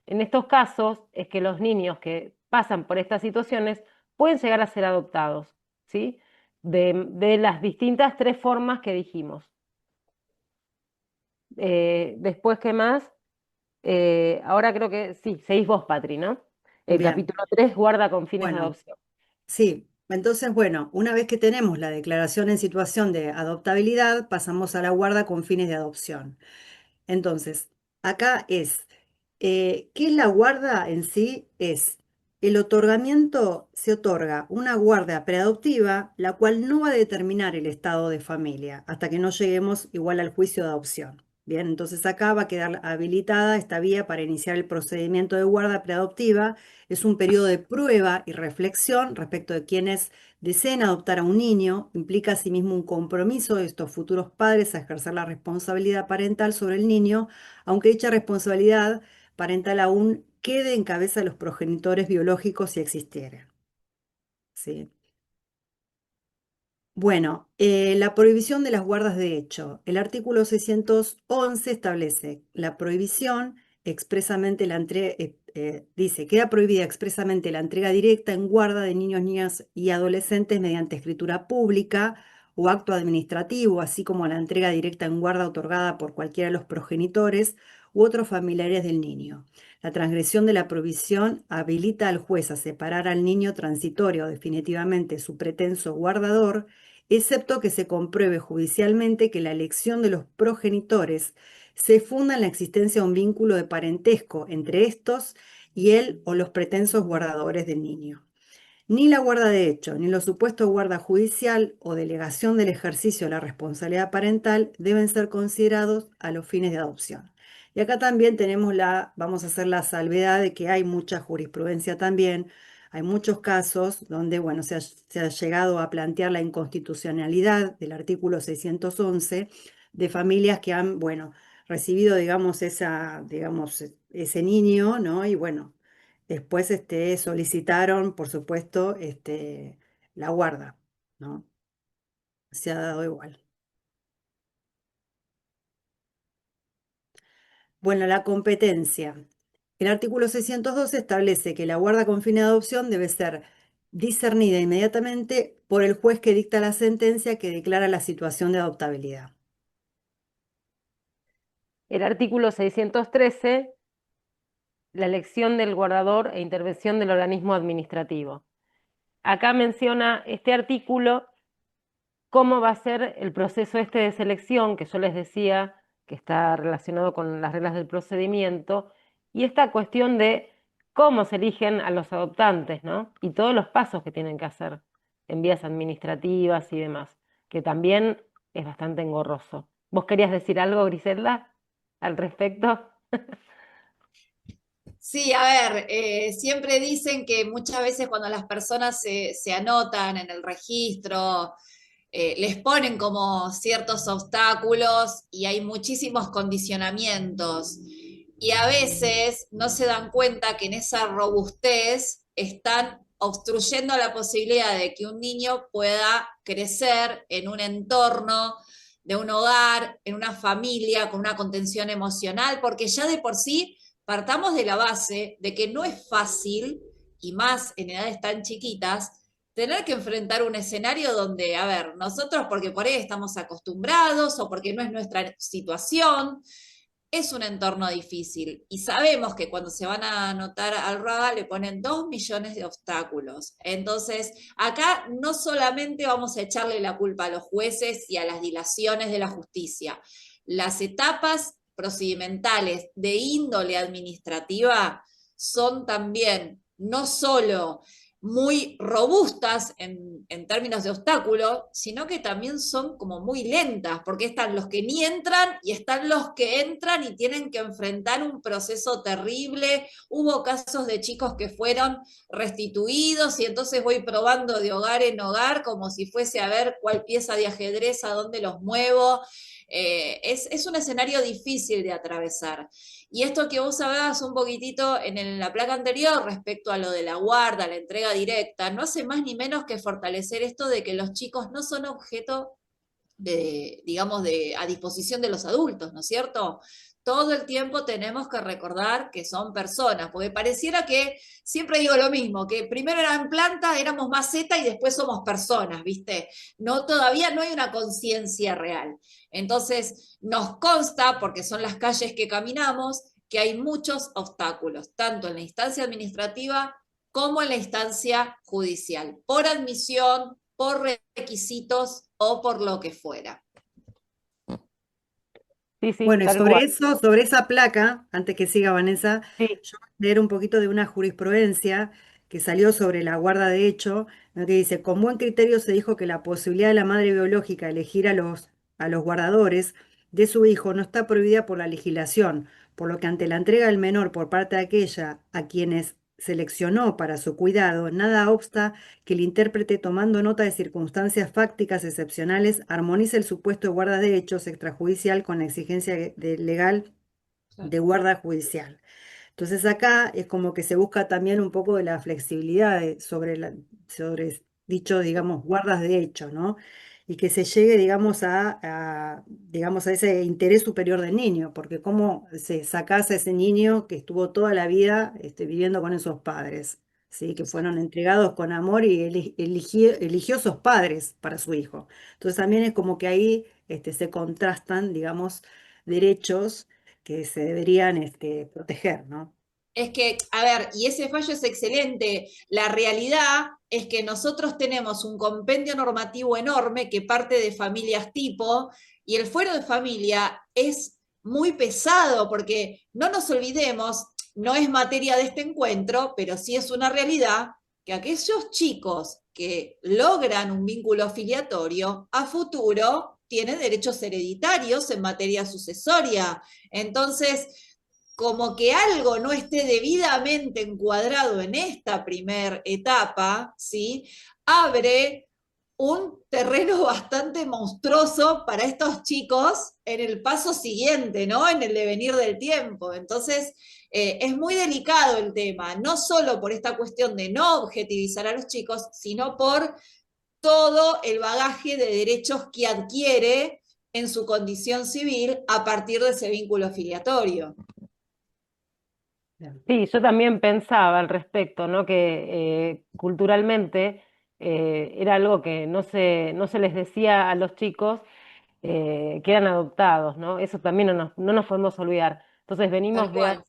En estos casos es que los niños que pasan por estas situaciones pueden llegar a ser adoptados, ¿sí? De las distintas tres formas que dijimos. Después, ¿qué más? Ahora creo que sí, seguís vos, Patri, ¿no? El Bien, capítulo 3 guarda con fines de bueno, adopción. sí. Entonces, bueno, una vez que tenemos la declaración en situación de adoptabilidad, pasamos a la guarda con fines de adopción. Entonces, acá es, ¿qué es la guarda en sí? Es el otorgamiento, se otorga una guarda preadoptiva, la cual no va a determinar el estado de familia hasta que no lleguemos igual al juicio de adopción. Bien, entonces acá va a quedar habilitada esta vía para iniciar el procedimiento de guarda preadoptiva. Es un periodo de prueba y reflexión respecto de quienes deseen adoptar a un niño, implica asimismo un compromiso de estos futuros padres a ejercer la responsabilidad parental sobre el niño, aunque dicha responsabilidad parental aún quede en cabeza de los progenitores biológicos si existieran. ¿Sí? Bueno, la prohibición de las guardas de hecho. El artículo 611 establece la prohibición expresamente dice, queda prohibida expresamente la entrega directa en guarda de niños, niñas y adolescentes mediante escritura pública o acto administrativo, así como la entrega directa en guarda otorgada por cualquiera de los progenitores u otros familiares del niño. La transgresión de la prohibición habilita al juez a separar al niño transitorio o definitivamente su pretenso guardador, excepto que se compruebe judicialmente que la elección de los progenitores se funda en la existencia de un vínculo de parentesco entre estos y él o los pretensos guardadores del niño. Ni la guarda de hecho, ni los supuestos guarda judicial o delegación del ejercicio de la responsabilidad parental deben ser considerados a los fines de adopción. Y acá también tenemos vamos a hacer la salvedad de que hay mucha jurisprudencia también, hay muchos casos donde, bueno, se ha llegado a plantear la inconstitucionalidad del artículo 611 de familias que han, bueno, recibido, digamos, ese niño, ¿no? Y bueno, después solicitaron, por supuesto, la guarda, ¿no? Se ha dado igual. Bueno, la competencia. El artículo 612 establece que la guarda con fin de adopción debe ser discernida inmediatamente por el juez que dicta la sentencia que declara la situación de adoptabilidad. El artículo 613, la elección del guardador e intervención del organismo administrativo. Acá menciona este artículo cómo va a ser el proceso este de selección, que yo les decía que está relacionado con las reglas del procedimiento, y esta cuestión de cómo se eligen a los adoptantes, ¿no? Y todos los pasos que tienen que hacer en vías administrativas y demás. que también es bastante engorroso. ¿Vos querías decir algo, Griselda, al respecto? Sí, a ver, siempre dicen que muchas veces cuando las personas se anotan en el registro, les ponen como ciertos obstáculos y hay muchísimos condicionamientos. Y a veces no se dan cuenta que en esa robustez están obstruyendo la posibilidad de que un niño pueda crecer en un entorno de un hogar, en una familia, con una contención emocional, porque ya de por sí partamos de la base de que no es fácil, y más en edades tan chiquitas, tener que enfrentar un escenario donde, a ver, nosotros porque por ahí estamos acostumbrados o porque no es nuestra situación, es un entorno difícil y sabemos que cuando se van a anotar al RAGA le ponen 2 millones de obstáculos. Entonces, acá no solamente vamos a echarle la culpa a los jueces y a las dilaciones de la justicia, las etapas procedimentales de índole administrativa son también no solo muy robustas en términos de obstáculos, sino que también son como muy lentas, porque están los que ni entran y están los que entran y tienen que enfrentar un proceso terrible. Hubo casos de chicos que fueron restituidos y entonces voy probando de hogar en hogar como si fuese a ver cuál pieza de ajedrez, a dónde los muevo. Es un escenario difícil de atravesar. Y esto que vos hablabas un poquitito en la placa anterior respecto a lo de la guarda, la entrega directa, no hace más ni menos que fortalecer esto de que los chicos no son objeto de, digamos, a disposición de los adultos, ¿no es cierto? Todo el tiempo tenemos que recordar que son personas, porque pareciera que siempre digo lo mismo, que primero eran plantas, éramos maceta y después somos personas, ¿viste? No, todavía no hay una conciencia real. Entonces, nos consta, porque son las calles que caminamos, que hay muchos obstáculos, tanto en la instancia administrativa como en la instancia judicial, por admisión, por requisitos o por lo que fuera. Sí, sí, Bueno, y tal cual. sobre eso, sobre esa placa, antes que siga Vanessa, Sí, yo voy a leer un poquito de una jurisprudencia que salió sobre la guarda de hecho, ¿no? Que dice, con buen criterio se dijo que la posibilidad de la madre biológica de elegir a los guardadores de su hijo no está prohibida por la legislación, por lo que ante la entrega del menor por parte de aquella a quienes seleccionó para su cuidado, nada obsta que el intérprete, tomando nota de circunstancias fácticas excepcionales, armonice el supuesto de guarda de hechos extrajudicial con la exigencia legal de guarda judicial. Entonces acá es como que se busca también un poco de la flexibilidad sobre dicho, digamos, guardas de hecho, ¿no? Y que se llegue, digamos, digamos, a ese interés superior del niño, porque cómo se sacase a ese niño que estuvo toda la vida viviendo con esos padres, ¿sí? Que fueron entregados con amor y eligió esos padres para su hijo. Entonces también es como que ahí se contrastan, digamos, derechos que se deberían proteger, ¿no? Es que, a ver, y ese fallo es excelente. La realidad es que nosotros tenemos un compendio normativo enorme que parte de familias tipo, y el fuero de familia es muy pesado, porque no nos olvidemos, no es materia de este encuentro, pero sí es una realidad que aquellos chicos que logran un vínculo filiatorio a futuro tienen derechos hereditarios en materia sucesoria. Entonces, como que algo no esté debidamente encuadrado en esta primer etapa, ¿sí? Abre un terreno bastante monstruoso para estos chicos en el paso siguiente, ¿no? En el devenir del tiempo. Entonces, es muy delicado el tema, no solo por esta cuestión de no objetivizar a los chicos, sino por todo el bagaje de derechos que adquiere en su condición civil a partir de ese vínculo filiatorio. sí, yo también pensaba al respecto, ¿no? Que culturalmente era algo que no se les decía a los chicos que eran adoptados, ¿no? Eso también no nos podemos olvidar. Entonces Tal venimos cual.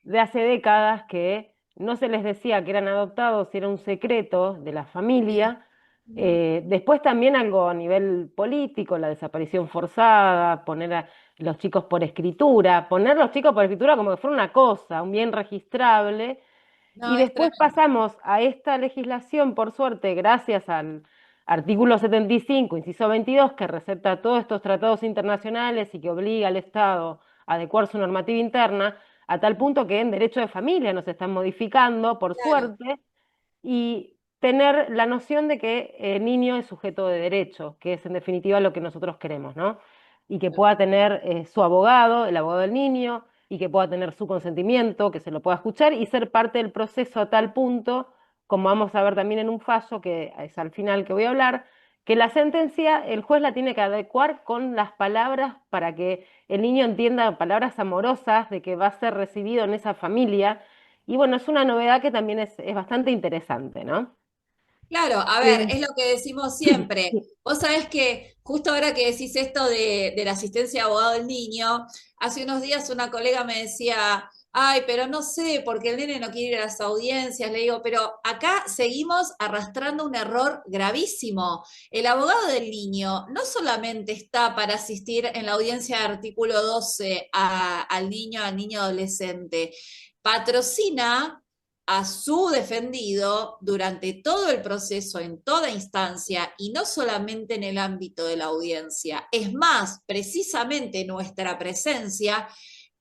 de hace décadas que no se les decía que eran adoptados, era un secreto de la Sí. familia. Después también algo a nivel político, la desaparición forzada, poner a los chicos por escritura, poner los chicos por escritura como que fuera una cosa, un bien registrable, y No, es después tremendo. pasamos a esta legislación, por suerte, gracias artículo 75, inciso 22, que recepta todos estos tratados internacionales y que obliga al Estado a adecuar su normativa interna, a tal punto que en derecho de familia nos están modificando, por Claro. suerte, y tener la noción de que el niño es sujeto de derecho, que es en definitiva lo que nosotros queremos, ¿no? Y que pueda tener su abogado, el abogado del niño, y que pueda tener su consentimiento, que se lo pueda escuchar y ser parte del proceso a tal punto, como vamos a ver también en un fallo, que es al final que voy a hablar, que la sentencia el juez la tiene que adecuar con las palabras para que el niño entienda palabras amorosas de que va a ser recibido en esa familia. Y bueno, es una novedad que también es bastante interesante, ¿no? Claro, a ver, Eh, es lo que decimos siempre. sí. Vos sabés que justo ahora que decís esto de la asistencia de abogado del niño, hace unos días una colega me decía, ay, pero no sé, porque el nene no quiere ir a las audiencias. Le digo, pero acá seguimos arrastrando un error gravísimo. El abogado del niño no solamente está para asistir en la audiencia de artículo 12 al niño adolescente, patrocina a su defendido durante todo el proceso, en toda instancia, y no solamente en el ámbito de la audiencia. Es más, precisamente nuestra presencia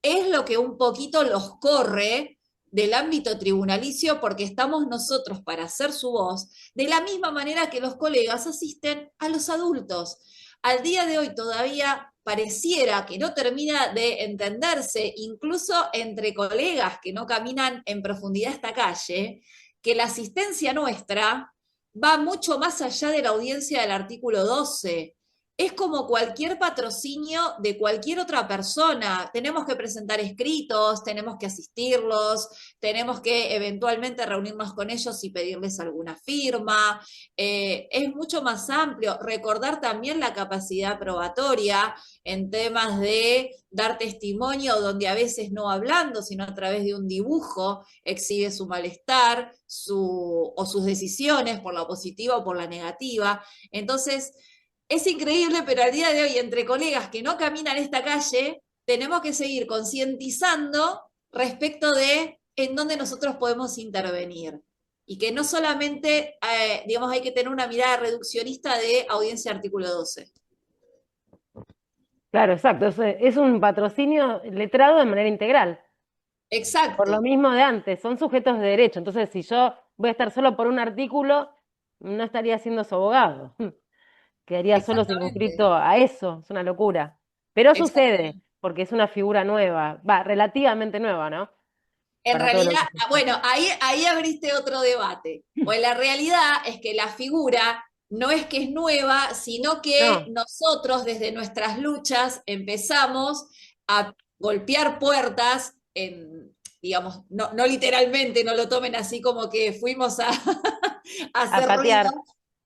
es lo que un poquito los corre del ámbito tribunalicio porque estamos nosotros para hacer su voz, de la misma manera que los colegas asisten a los adultos. Al día de hoy todavía pareciera que no termina de entenderse, incluso entre colegas que no caminan en profundidad esta calle, que la asistencia nuestra va mucho más allá de la audiencia del artículo 12. Es como cualquier patrocinio de cualquier otra persona. Tenemos que presentar escritos, tenemos que asistirlos, tenemos que eventualmente reunirnos con ellos y pedirles alguna firma. Es mucho más amplio. Recordar también la capacidad probatoria en temas de dar testimonio donde a veces no hablando, sino a través de un dibujo, exhibe su malestar o sus decisiones por la positiva o por la negativa. Entonces, es increíble, pero al día de hoy, entre colegas que no caminan esta calle, tenemos que seguir concientizando respecto de en dónde nosotros podemos intervenir. Y que no solamente, digamos, hay que tener una mirada reduccionista de audiencia artículo 12. Claro, exacto. Es un patrocinio letrado de manera integral. Por lo Exacto, mismo de antes, son sujetos de derecho. Entonces, si yo voy a estar solo por un artículo, no estaría siendo su abogado. Quedaría solo exactamente, circunscrito a eso. Es una locura. Pero sucede, exactamente. porque es una figura nueva. Va, relativamente nueva, ¿no? En Para todo lo realidad, que se está. bueno, ahí abriste otro debate. Pues la realidad es que la figura no es que es nueva, sino que No, nosotros desde nuestras luchas empezamos a golpear puertas digamos, no literalmente, no lo tomen así como que fuimos a, a a hacer ruido, patear,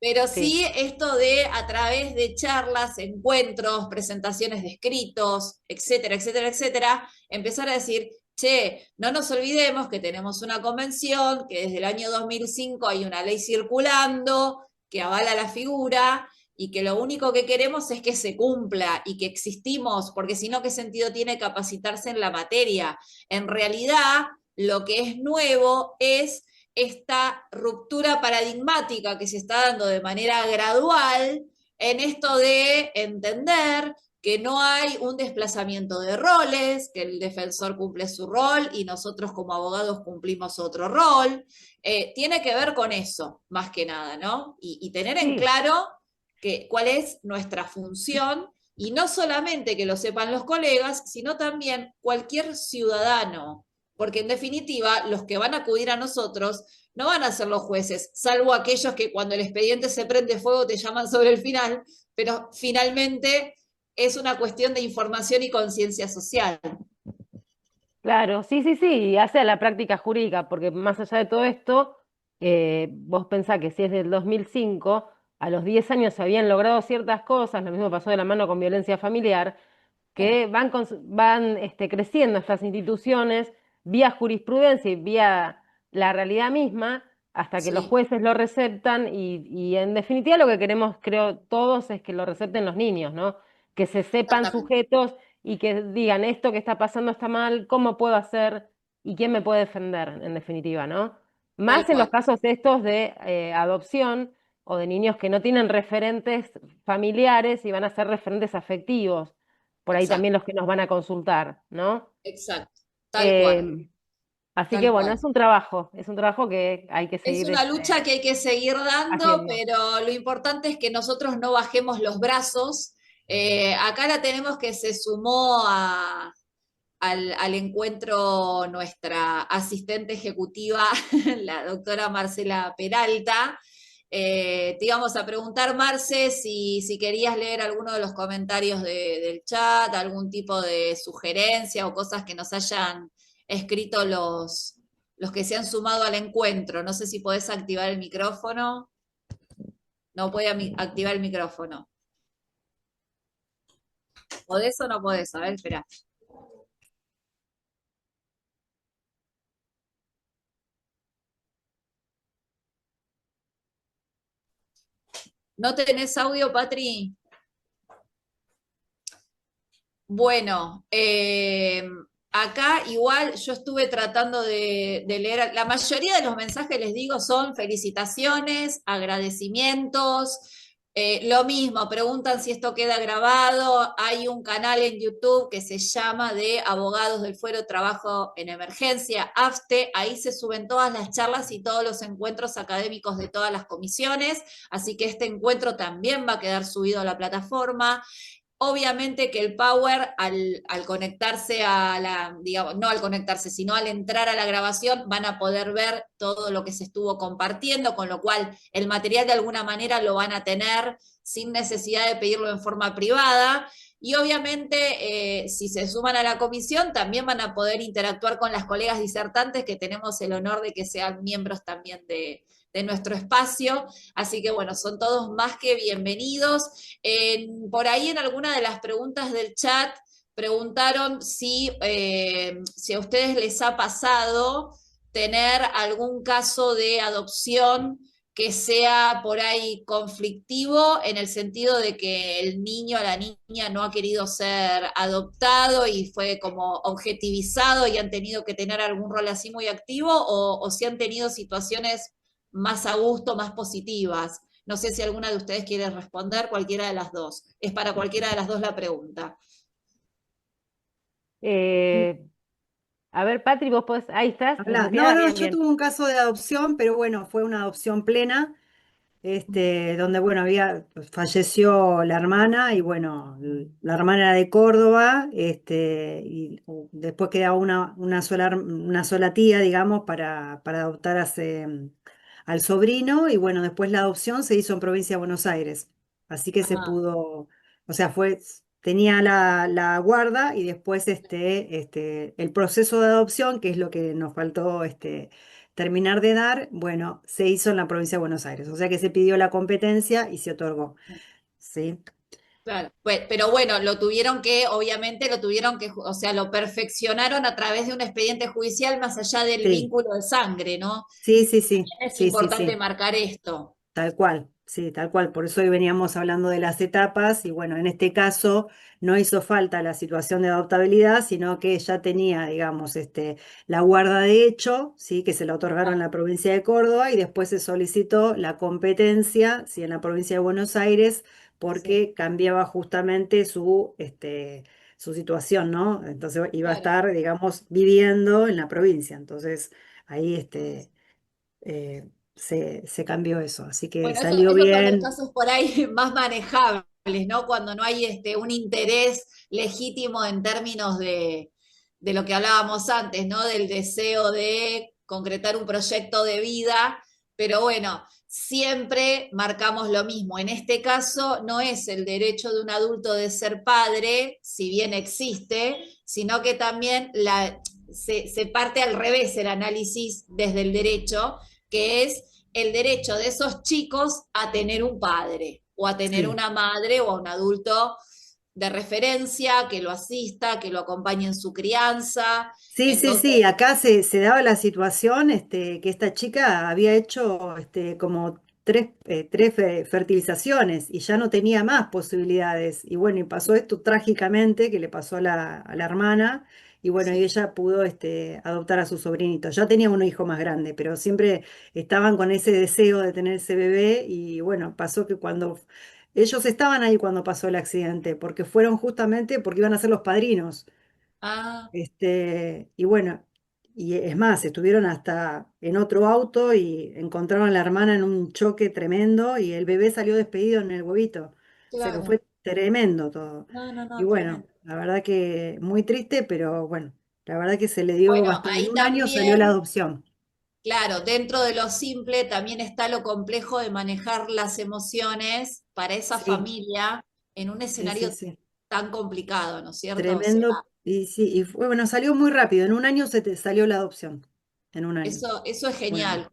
pero sí. sí esto de a través de charlas, encuentros, presentaciones de escritos, etcétera, etcétera, etcétera, empezar a decir, che, no nos olvidemos que tenemos una convención, que desde el año 2005 hay una ley circulando que avala la figura y que lo único que queremos es que se cumpla y que existimos, porque si no, ¿qué sentido tiene capacitarse en la materia? En realidad, lo que es nuevo es esta ruptura paradigmática que se está dando de manera gradual en esto de entender que no hay un desplazamiento de roles, que el defensor cumple su rol y nosotros como abogados cumplimos otro rol. Tiene que ver con eso, más que nada, ¿no? Y tener en Sí, claro cuál es nuestra función y no solamente que lo sepan los colegas, sino también cualquier ciudadano, porque en definitiva los que van a acudir a nosotros no van a ser los jueces, salvo aquellos que cuando el expediente se prende fuego te llaman sobre el final, pero finalmente es una cuestión de información y conciencia social. claro, sí, sí, sí, y hace a la práctica jurídica, porque más allá de todo esto, vos pensás que si es del 2005, a los 10 años se habían logrado ciertas cosas, lo mismo pasó de la mano con violencia familiar, que van creciendo estas instituciones vía jurisprudencia y vía la realidad misma, hasta que los Sí, jueces lo receptan y en definitiva lo que queremos, creo, todos es que lo recepten los niños, ¿no? Que se sepan exactamente. sujetos y que digan esto que está pasando está mal, ¿cómo puedo hacer y quién me puede defender, en definitiva, ¿no? Tal Más en los cual. casos estos de adopción, o de niños que no tienen referentes familiares y van a ser referentes afectivos, por ahí Exacto, también los que nos van a consultar, ¿no? exacto, tal cual, Eh, Así que tal bueno, cual. es un trabajo que hay que Es seguir una lucha que hay que seguir dando, haciendo. pero lo importante es que nosotros no bajemos los brazos. Acá la tenemos que se sumó al encuentro nuestra asistente ejecutiva, la doctora Marcela Peralta. Te íbamos a preguntar, Marce, si querías leer alguno de los comentarios del chat, algún tipo de sugerencia o cosas que nos hayan escrito los que se han sumado al encuentro. No sé si podés activar el micrófono. No puede activar el micrófono. ¿Podés o no podés? A ver, espera. ¿No tenés audio, Patri? Bueno, acá igual yo estuve tratando de leer, la mayoría de los mensajes, les digo, son felicitaciones, agradecimientos, lo mismo, preguntan si esto queda grabado, hay un canal en YouTube que se llama de Abogados del Fuero Trabajo en Emergencia, AFTE, ahí se suben todas las charlas y todos los encuentros académicos de todas las comisiones, así que este encuentro también va a quedar subido a la plataforma. Obviamente que el Power, al conectarse a la, digamos, no al conectarse, sino al entrar a la grabación, van a poder ver todo lo que se estuvo compartiendo, con lo cual el material de alguna manera lo van a tener sin necesidad de pedirlo en forma privada. Y obviamente, si se suman a la comisión, también van a poder interactuar con las colegas disertantes, que tenemos el honor de que sean miembros también de nuestro espacio. Así que bueno, son todos más que bienvenidos. Por ahí en alguna de las preguntas del chat preguntaron si a ustedes les ha pasado tener algún caso de adopción que sea por ahí conflictivo en el sentido de que el niño o la niña no ha querido ser adoptado y fue como objetivizado y han tenido que tener algún rol así muy activo, o si han tenido situaciones más a gusto, más positivas. No sé si alguna de ustedes quiere responder, cualquiera de las dos. Es para cualquiera de las dos la pregunta. Eh, a ver, Patri, vos podés, ahí estás, No, muteada, no, bien, yo bien. tuve un caso de adopción, pero bueno, fue una adopción plena. Donde, bueno, falleció la hermana y bueno, la hermana era de Córdoba, y después quedaba una sola tía, digamos, para adoptar al sobrino y bueno, después la adopción se hizo en provincia de Buenos Aires, así que se Ah, pudo, o sea, tenía la guarda y después el proceso de adopción, que es lo que nos faltó, terminar de dar, bueno, se hizo en la provincia de Buenos Aires, o sea que se pidió la competencia y se otorgó, ¿sí? claro. Pero bueno, lo tuvieron que, obviamente lo tuvieron que, o sea, lo perfeccionaron a través de un expediente judicial más allá del Sí, vínculo de sangre, ¿no? sí, sí, sí, Es sí, sí, importante sí, marcar esto. tal cual, sí, tal cual. Por eso hoy veníamos hablando de las etapas y bueno, en este caso no hizo falta la situación de adoptabilidad, sino que ya tenía, digamos, la guarda de hecho, sí, que se la otorgaron en Ah, la provincia de Córdoba y después se solicitó la competencia, sí, en la provincia de Buenos Aires, sí, porque cambiaba justamente su situación, ¿no? Entonces iba a claro. estar, digamos, viviendo en la provincia. Entonces ahí se cambió eso, así que Bueno, salió esos son los bien. casos por ahí más manejables, ¿no? Cuando no hay un interés legítimo en términos de lo que hablábamos antes, ¿no? Del deseo de concretar un proyecto de vida, pero bueno, siempre marcamos lo mismo. En este caso no es el derecho de un adulto de ser padre, si bien existe, sino que también se parte al revés el análisis desde el derecho, que es el derecho de esos chicos a tener un padre o a tener Sí, una madre o a un adulto de referencia que lo asista, que lo acompañe en su crianza. sí, sí, Entonces, sí, acá se daba la situación, que esta chica había hecho, como tres fertilizaciones y ya no tenía más posibilidades. Y bueno, y pasó esto trágicamente que le pasó a la hermana y bueno, y Sí. ella pudo adoptar a su sobrinito. Ya tenía un hijo más grande, pero siempre estaban con ese deseo de tener ese bebé y bueno, pasó que cuando ellos estaban ahí cuando pasó el accidente, porque fueron justamente porque iban a ser los padrinos. Ah, Y bueno, y es más, estuvieron hasta en otro auto y encontraron a la hermana en un choque tremendo y el bebé salió despedido en el huevito. Se lo claro. fue tremendo todo. No, no, Y no, bueno, tremendo. la verdad que muy triste, pero bueno, la verdad que se le dio Bueno, bastante. En ahí un año salió la también, adopción. claro, dentro de lo simple también está lo complejo de manejar las emociones para esa Sí, familia en un sí, sí, escenario sí. tan complicado, ¿no es cierto? O sea, Tremendo. Y sí, y fue, bueno, salió muy rápido. En un año se te salió la adopción. En un año. eso es Bueno, genial.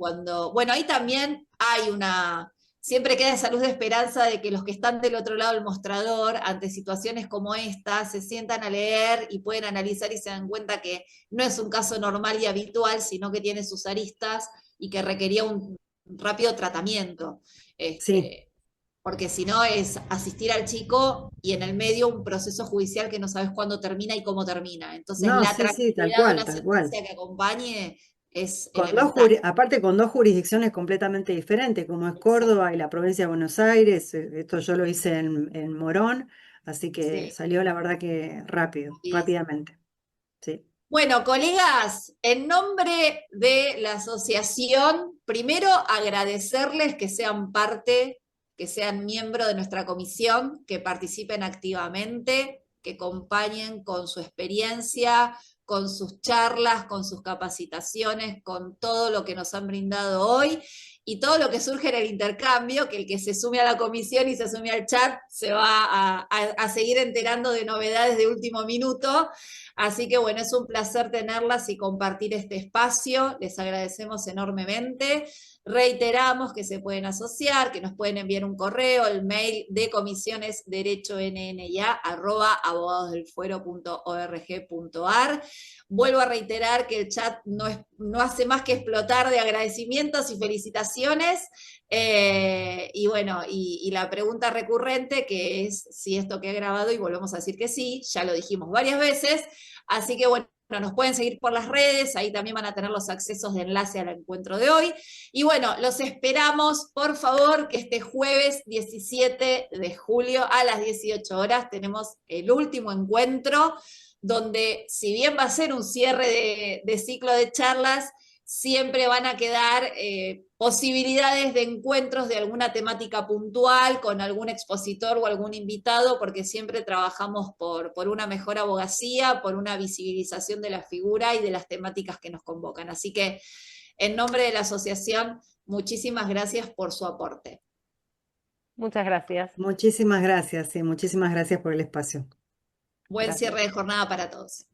Bueno, ahí también hay siempre queda esa luz de esperanza de que los que están del otro lado del mostrador, ante situaciones como esta, se sientan a leer y pueden analizar y se dan cuenta que no es un caso normal y habitual, sino que tiene sus aristas y que requería un rápido tratamiento. sí. Este, porque si no es asistir al chico y en el medio un proceso judicial que no sabes cuándo termina y cómo termina. Entonces No, la sí, sí, tal tranquilidad de cual, una tal cual. sentencia que acompañe es Con dos elemental. aparte con dos jurisdicciones completamente diferentes, como es Exacto. Córdoba y la provincia de Buenos Aires, esto yo lo hice en Morón, así que Sí, salió la verdad que rápido, rapidísimo. rápidamente. Sí. Bueno, colegas, en nombre de la asociación, primero agradecerles que sean parte, que sean miembro de nuestra comisión, que participen activamente, que acompañen con su experiencia, con sus charlas, con sus capacitaciones, con todo lo que nos han brindado hoy y todo lo que surge en el intercambio, que el que se sume a la comisión y se sume al chat se va a seguir enterando de novedades de último minuto. Así que bueno, es un placer tenerlas y compartir este espacio. Les agradecemos enormemente. Reiteramos que se pueden asociar, que nos pueden enviar un correo, el mail de comisiones derecho@abogadosdelfuero.org.ar. Vuelvo a reiterar que el chat no hace más que explotar de agradecimientos y felicitaciones. Y bueno, y la pregunta recurrente que es si esto que he grabado, y volvemos a decir que sí, ya lo dijimos varias veces, así que bueno, nos pueden seguir por las redes, ahí también van a tener los accesos de enlace al encuentro de hoy. Y bueno, los esperamos, por favor, que este jueves 17 de julio a las 18 horas tenemos el último encuentro, donde si bien va a ser un cierre de ciclo de charlas, siempre van a quedar posibilidades de encuentros de alguna temática puntual con algún expositor o algún invitado, porque siempre trabajamos por una mejor abogacía, por una visibilización de la figura y de las temáticas que nos convocan. Así que, en nombre de la asociación, muchísimas gracias por su aporte. Muchas gracias. Muchísimas gracias, sí, muchísimas gracias por el espacio. Buen Gracias. cierre de jornada para todos.